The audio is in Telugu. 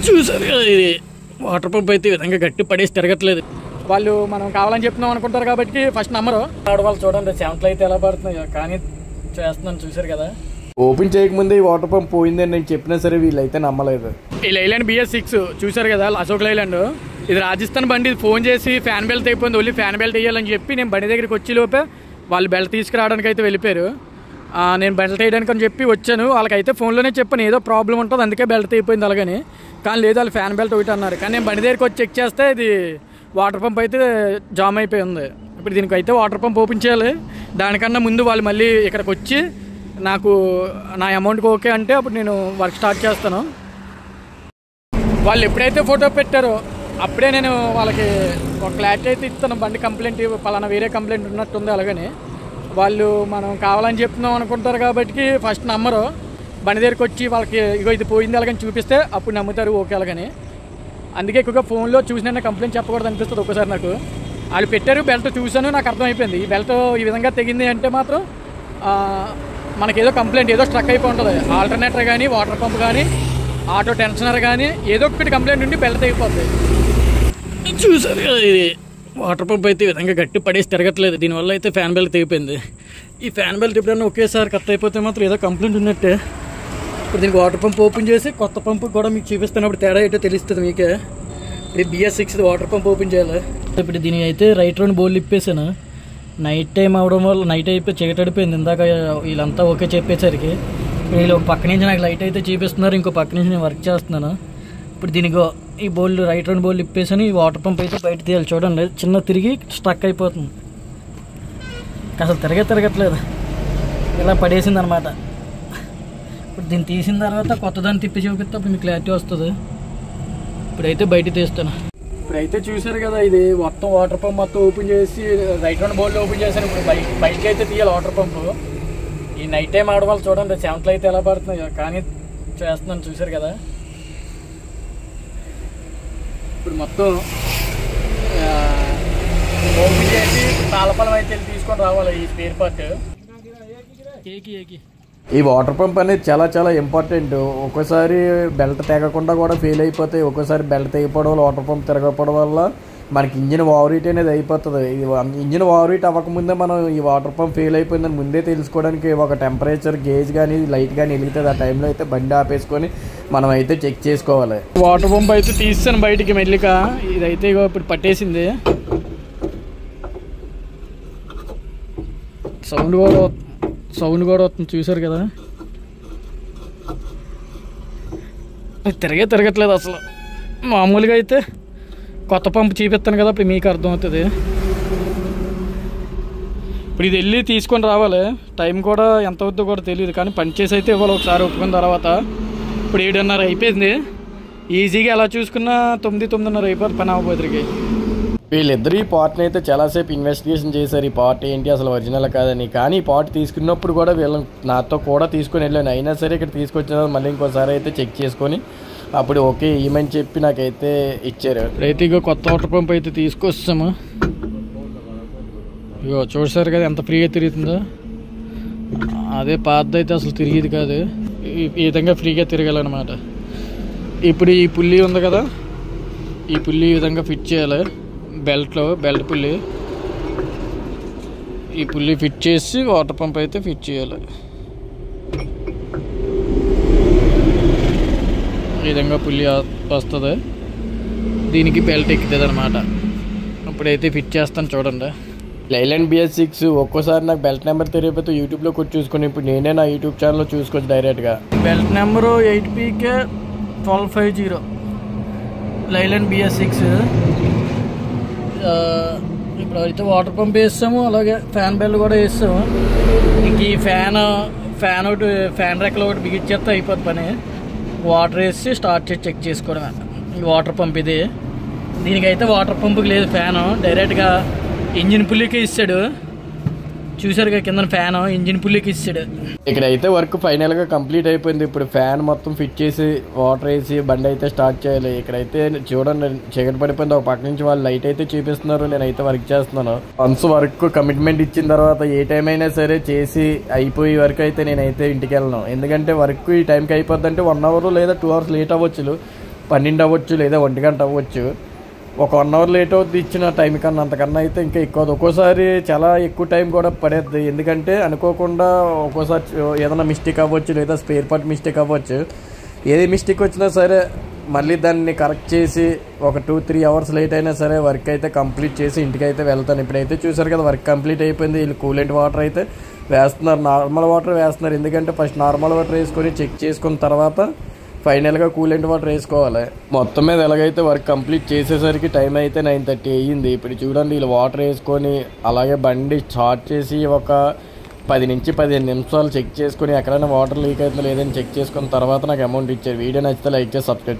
చూసారు కదా, ఇది వాటర్ పంప్ అయితే ఈ విధంగా గట్టి పడేసి తిరగట్లేదు. వాళ్ళు మనం కావాలని చెప్తున్నాం అనుకుంటారు కాబట్టి ఫస్ట్ నమ్మరు. ఆడవాళ్ళు చూడండి చెమటలు అయితే ఎలా పడుతున్నాయో, కానీ చేస్తున్నాను. చూసారు కదా, ఓపెన్ చేయకముందే ఈ వాటర్ పంప్ పోయిందని నేను చెప్పినా సరే వీళ్ళైతే నమ్మలేదు. ఈ లైలాండ్ BS6 చూసారు కదా, అశోక్ లైలాండ్. ఇది రాజస్థాన్ బండి. ఫోన్ చేసి ఫ్యాన్ బెల్ట్ అయిపోయింది, ఓన్లీ ఫ్యాన్ బెల్ట్ వేయాలని చెప్పి నేను బండి దగ్గరికి వచ్చి లోపే వాళ్ళు బెల్ట్ తీసుకురావడానికి అయితే వెళ్ళిపోయారు. నేను బెల్ట్ వేయడానికి అని చెప్పి వచ్చాను. వాళ్ళకైతే ఫోన్లోనే చెప్పాను ఏదో ప్రాబ్లం ఉంటుంది అందుకే బెల్ట్ అయిపోయింది అలాగని. కానీ లేదు, వాళ్ళు ఫ్యాన్ బెల్ట్ ఒకటి అన్నారు. కానీ నేను బండి దగ్గరికి వచ్చి చెక్ చేస్తే ఇది వాటర్ పంప్ అయితే జామ్ అయిపోయి ఉంది. ఇప్పుడు దీనికి అయితే వాటర్ పంప్ ఓపెన్ చేయాలి. దానికన్నా ముందు వాళ్ళు మళ్ళీ ఇక్కడికి వచ్చి నాకు నా అమౌంట్కి ఓకే అంటే అప్పుడు నేను వర్క్ స్టార్ట్ చేస్తాను. వాళ్ళు ఎప్పుడైతే ఫోటో పెట్టారో అప్పుడే నేను వాళ్ళకి ఒక క్లారిటీ అయితే ఇస్తాను. బండి కంప్లైంట్ పలానా వేరే కంప్లైంట్ ఉన్నట్టుంది అలాగని. వాళ్ళు మనం కావాలని చెప్తున్నాం అనుకుంటారు కాబట్టి ఫస్ట్ నమ్మరు. బండి దగ్గరికి వచ్చి వాళ్ళకి ఇగో ఇది పోయింది అలాగని చూపిస్తే అప్పుడు నమ్ముతారు ఓకే అలాగని. అందుకే ఎక్కువగా ఫోన్లో చూసినా కంప్లైంట్ చెప్పకూడదు అనిపిస్తుంది ఒక్కసారి నాకు. వాళ్ళు పెట్టారు, బెల్ట్ చూశాను, నాకు అర్థమైపోయింది ఈ బెల్ట్ ఈ విధంగా తెగింది అంటే మాత్రం మనకేదో కంప్లైంట్ ఏదో స్ట్రక్ అయిపోయి ఉంటుంది. ఆల్టర్నేటర్ కానీ, వాటర్ పంప్ కానీ, ఆటో టెన్షనర్ కానీ ఏదో ఒకటి కంప్లైంట్ ఉండి బెల్ట్ తెగిపోతుంది. చూసారు కదా, ఇది వాటర్ పంప్ అయితే ఈ విధంగా గట్టి పడేసి తిరగట్లేదు. దీనివల్ల అయితే ఫ్యాన్ బెల్ట్ తెగిపోయింది. ఈ ఫ్యాన్ బెల్ట్ ఎప్పుడైనా ఒకేసారి కట్ అయిపోతే మాత్రం ఏదో కంప్లైంట్ ఉన్నట్టే. ఇప్పుడు దీనికి వాటర్ పంప్ ఓపెన్ చేసి కొత్త పంప్ కూడా మీకు చూపిస్తున్నప్పుడు తేడా ఏంటో తెలుస్తుంది మీకే. ఇప్పుడు BS6 వాటర్ పంప్ ఓపెన్ చేయాలి. ఇప్పుడు దీనికి అయితే రైట్ రౌండ్ బోర్డు ఇప్పేసాను. నైట్ టైం అవడం వల్ల నైట్ అయిపోయి చీకటి అడిపోయింది. ఇందాక వీళ్ళంతా ఓకే చెప్పేసరికి వీళ్ళు ఒక పక్క నుంచి నాకు లైట్ అయితే చూపిస్తున్నారు, ఇంకో పక్క నుంచి నేను వర్క్ చేస్తున్నాను. ఇప్పుడు దీనికి ఈ బోల్డ్ రైట్ రౌండ్ బోల్డ్ ఇప్పేసాను. ఈ వాటర్ పంప్ అయితే బయట తీయాలి. చూడండి చిన్న తిరిగి స్ట్రక్ అయిపోతుంది, అసలు తిరగట్లేదు, ఇలా పడేసింది అనమాట. ఇప్పుడు దీన్ని తీసిన తర్వాత కొత్తదాన్ని తిప్పి చూపిస్తే అప్పుడు మీకు క్లారిటీ వస్తుంది. ఇప్పుడైతే బయట తీస్తాను. ఇప్పుడైతే చూసారు కదా, ఇది మొత్తం వాటర్ పంప్ మొత్తం ఓపెన్ చేసి రైట్ రౌండ్ బోల్డ్ ఓపెన్ చేశాను. ఇప్పుడు బయటకి అయితే తీయాలి వాటర్ పంపు. ఈ నైట్ టైం ఆడవాళ్ళు చూడండి చెమటలు అయితే ఎలా పడుతున్నాయో, కానీ చేస్తున్నాను. చూసారు కదా, ఇప్పుడు మొత్తం ఓపెన్ చేసి తాళపలం అయితే తీసుకొని రావాలి ఈ స్పేర్ పార్ట్. ఈ వాటర్ పంప్ అనేది చాలా చాలా ఇంపార్టెంట్. ఒక్కోసారి బెల్ట్ తెగకుండా కూడా ఫెయిల్ అయిపోతాయి. ఒక్కోసారి బెల్ట్ తెగిపోవడం వల్ల వాటర్ పంప్ తిరగకపోవడం వల్ల మనకి ఇంజిన్ ఓవర్ హీట్ అనేది అయిపోతుంది. ఇంజిన్ ఓవర్ హీట్ అవ్వకముందే మనం ఈ వాటర్ పంప్ ఫెయిల్ అయిపోయిందని ముందే తెలుసుకోవడానికి ఒక టెంపరేచర్ గేజ్ కానీ లైట్ కానీ వెలుగుతుంది. ఆ టైంలో అయితే బండి ఆపేసుకొని మనం అయితే చెక్ చేసుకోవాలి. వాటర్ పంప్ అయితే తీస్తాను బయటికి మెల్లిక. ఇదైతే ఇప్పుడు పట్టేసింది. సౌండ్ కూడా వస్తుంది. చూసారు కదా, తిరగట్లేదు అసలు. మామూలుగా అయితే కొత్త పంపు చూపిస్తాను కదా, ఇప్పుడు మీకు అర్థమవుతుంది. ఇప్పుడు ఇది వెళ్ళి తీసుకొని రావాలి. టైం కూడా ఎంత అవుతుందో కూడా తెలియదు, కానీ పని చేసి అయితే ఇవ్వాలి ఒకసారి ఒప్పుకున్న తర్వాత. ఇప్పుడు 7:30 అయిపోయింది. ఈజీగా ఎలా చూసుకున్నా 9-9:30 అయిపోతుంది పని అవ్వబోతురికి. వీళ్ళిద్దరు ఈ పార్ట్ని అయితే చాలాసేపు ఇన్వెస్టిగేషన్ చేశారు, ఈ పార్ట్ ఏంటి అసలు ఒరిజినల్ కాదని. కానీ ఈ పార్ట్ తీసుకున్నప్పుడు కూడా వీళ్ళని నాతో కూడా తీసుకొని వెళ్ళాను. అయినా సరే ఇక్కడ తీసుకొచ్చిన మళ్ళీ ఇంకోసారి అయితే చెక్ చేసుకొని అప్పుడు ఓకే ఏమని చెప్పి నాకైతే ఇచ్చారు. ఇప్పుడైతే ఇగో కొత్త వాటర్ పంప్ అయితే తీసుకొస్తాము. ఇగో చూసారు కదా ఎంత ఫ్రీగా తిరుగుతుందో. అదే పాతది అయితే అసలు తిరిగేది కాదు. ఈ విధంగా ఫ్రీగా తిరగాలన్నమాట. ఇప్పుడు ఈ పుల్లి ఉంది కదా, ఈ పుల్లి ఈ విధంగా ఫిట్ చేయాలి బెల్ట్ పుల్లి. ఈ పుల్లి ఫిట్ చేసి వాటర్ పంప్ అయితే ఫిట్ చేయాలి. ఈ విధంగా పుల్లి వస్తుంది, దీనికి బెల్ట్ ఎక్కుతుంది అనమాట. ఇప్పుడైతే ఫిట్ చేస్తాను చూడండి. లైలాండ్ BS6 ఒక్కోసారి నాకు బెల్ట్ నెంబర్ తెలియకపోతే యూట్యూబ్లో కూడా చూసుకొని ఇప్పుడు నేనే నా యూట్యూబ్ ఛానల్లో చూసుకోవచ్చు డైరెక్ట్గా. Belt number 8PK1250 Leyland BS6. ఇప్పుడు అయితే వాటర్ పంప్ వేస్తాము, అలాగే ఫ్యాన్ బెల్ట్ కూడా వేస్తాము. ఇంక ఈ ఫ్యాన్ రెక్కలు ఒకటి బిగించేస్తే అయిపోద్ది పని. వాటర్ వేసి స్టార్ట్ చేసి చెక్ చేసుకోవడమే. ఈ వాటర్ పంప్ ఇది. దీనికైతే వాటర్ పంపుకి లేదు, ఫ్యాను డైరెక్ట్గా ఇంజిన్ పుల్లికి ఇస్తాడు. చూసారుగా కింద ఫ్యాన్ ఇంజిన్ పుల్లికి ఇస్తాడు. ఇక్కడైతే వర్క్ ఫైనల్గా కంప్లీట్ అయిపోయింది. ఇప్పుడు ఫ్యాన్ మొత్తం ఫిట్ చేసి వాటర్ వేసి బండి అయితే స్టార్ట్ చేయాలి. ఇక్కడైతే చూడండి చీకటి పడిపోయింది. ఒక పక్క నుంచి వాళ్ళు లైట్ అయితే చూపిస్తున్నారు, నేనైతే వర్క్ చేస్తున్నాను. వన్స్ వర్క్ కమిట్మెంట్ ఇచ్చిన తర్వాత ఏ టైం అయినా సరే చేసి అయిపోయే వరకు అయితే నేనైతే ఇంటికి వెళ్ళను. ఎందుకంటే వర్క్ ఈ టైంకి అయిపోద్ది అంటే 1 hour లేదా 2 hours లేట్ అవ్వచ్చు. 12 అవ్వచ్చు లేదా 1 గంట అవ్వచ్చు. ఒక 1 అవర్ లేట్ అవుతుంది ఇచ్చిన టైం కన్నా, అంతకన్నా అయితే ఇంకా ఎక్కువ. ఒక్కోసారి చాలా ఎక్కువ టైం కూడా పడేద్ది, ఎందుకంటే అనుకోకుండా ఒక్కోసారి ఏదైనా మిస్టేక్ అవ్వచ్చు లేదా స్పేర్ పార్ట్ మిస్టేక్ అవ్వచ్చు. ఏది మిస్టేక్ వచ్చినా సరే మళ్ళీ దాన్ని కరెక్ట్ చేసి ఒక 2-3 అవర్స్ లేట్ అయినా సరే వర్క్ అయితే కంప్లీట్ చేసి ఇంటికి అయితే వెళ్తాను. ఇప్పుడైతే చూసారు కదా వర్క్ కంప్లీట్ అయిపోయింది. వీళ్ళు కూలెంట్ వాటర్ అయితే వేస్తున్నారు, నార్మల్ వాటర్ వేస్తున్నారు. ఎందుకంటే ఫస్ట్ నార్మల్ వాటర్ వేసుకొని చెక్ చేసుకున్న తర్వాత ఫైనల్గా కూలెంట్ వాటర్ వేసుకోవాలి. మొత్తం మీద ఎలాగైతే వర్క్ కంప్లీట్ చేసేసరికి టైం అయితే 9:30 అయ్యింది. ఇప్పుడు చూడండి వీళ్ళు వాటర్ వేసుకొని అలాగే బండి స్టార్ట్ చేసి ఒక 10 నుంచి 15 నిమిషాలు చెక్ చేసుకొని ఎక్కడైనా వాటర్ లీక్ అవుతుందో లేదని చెక్ చేసుకున్న తర్వాత నాకు అమౌంట్ ఇచ్చారు. వీడియో నచ్చితే లైక్ చేసి సబ్స్క్రైబ్ చేయండి.